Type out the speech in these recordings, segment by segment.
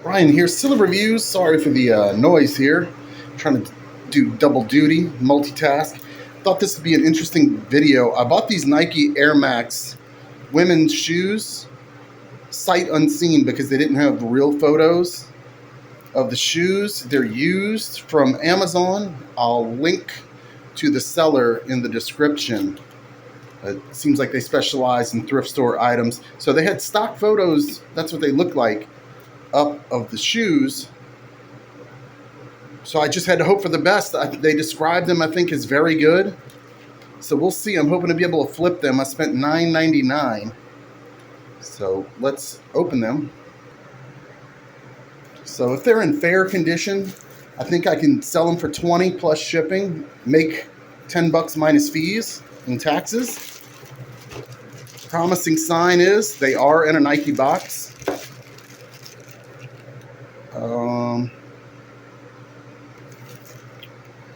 Ryan here, Silver Reviews. Sorry for the noise here. Trying to do double duty, multitask. Thought this would be an interesting video. I bought these Nike Air Max women's shoes, sight unseen, because they didn't have real photos of the shoes. They're used from Amazon. I'll link to the seller in the description. It seems like they specialize in thrift store items. So they had stock photos. That's what they look like up of the shoes. So I just had to hope for the best. They described them, I think, as very good. So we'll see. I'm hoping to be able to flip them. I spent $9.99. So let's open them. So if they're in fair condition, I think I can sell them for $20 plus shipping, make $10 minus fees and taxes. Promising sign is they are in a Nike box.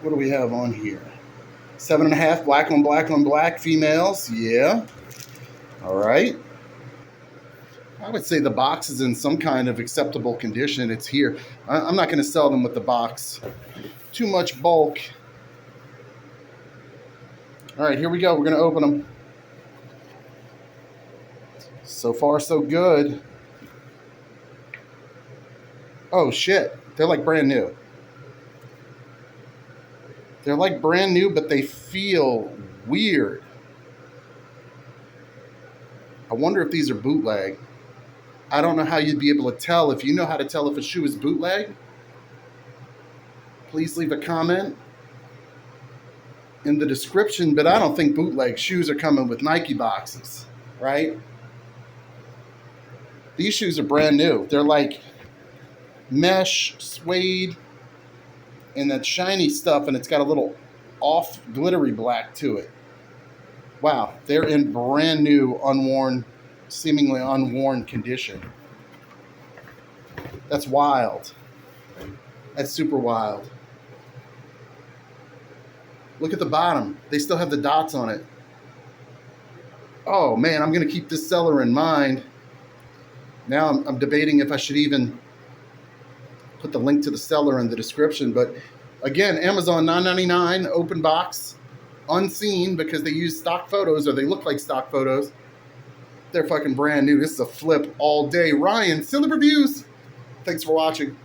What do we have on here? 7.5, black on black on black, females. Yeah. All right. I would say the box is in some kind of acceptable condition. It's here. I'm not going to sell them with the box. Too much bulk. All right, here we go. We're going to open them. So far, so good. Oh, shit. They're like brand new. They're like brand new, but they feel weird. I wonder if these are bootleg. I don't know how you'd be able to tell. If you know how to tell if a shoe is bootleg, please leave a comment in the description. But I don't think bootleg shoes are coming with Nike boxes, right? These shoes are brand new. They're like mesh, suede, and that shiny stuff, and it's got a little off glittery black to it. Wow, they're in brand new, unworn, seemingly unworn condition. That's wild. That's super wild. Look at the bottom. They still have the dots on it. Oh man, I'm going to keep this seller in mind. Now I'm debating if I should even put the link to the seller in the description. But again, Amazon $9.99, open box, unseen, because they use stock photos, or they look like stock photos. They're fucking brand new. This is a flip all day. Ryan, Silver Reviews. Thanks for watching.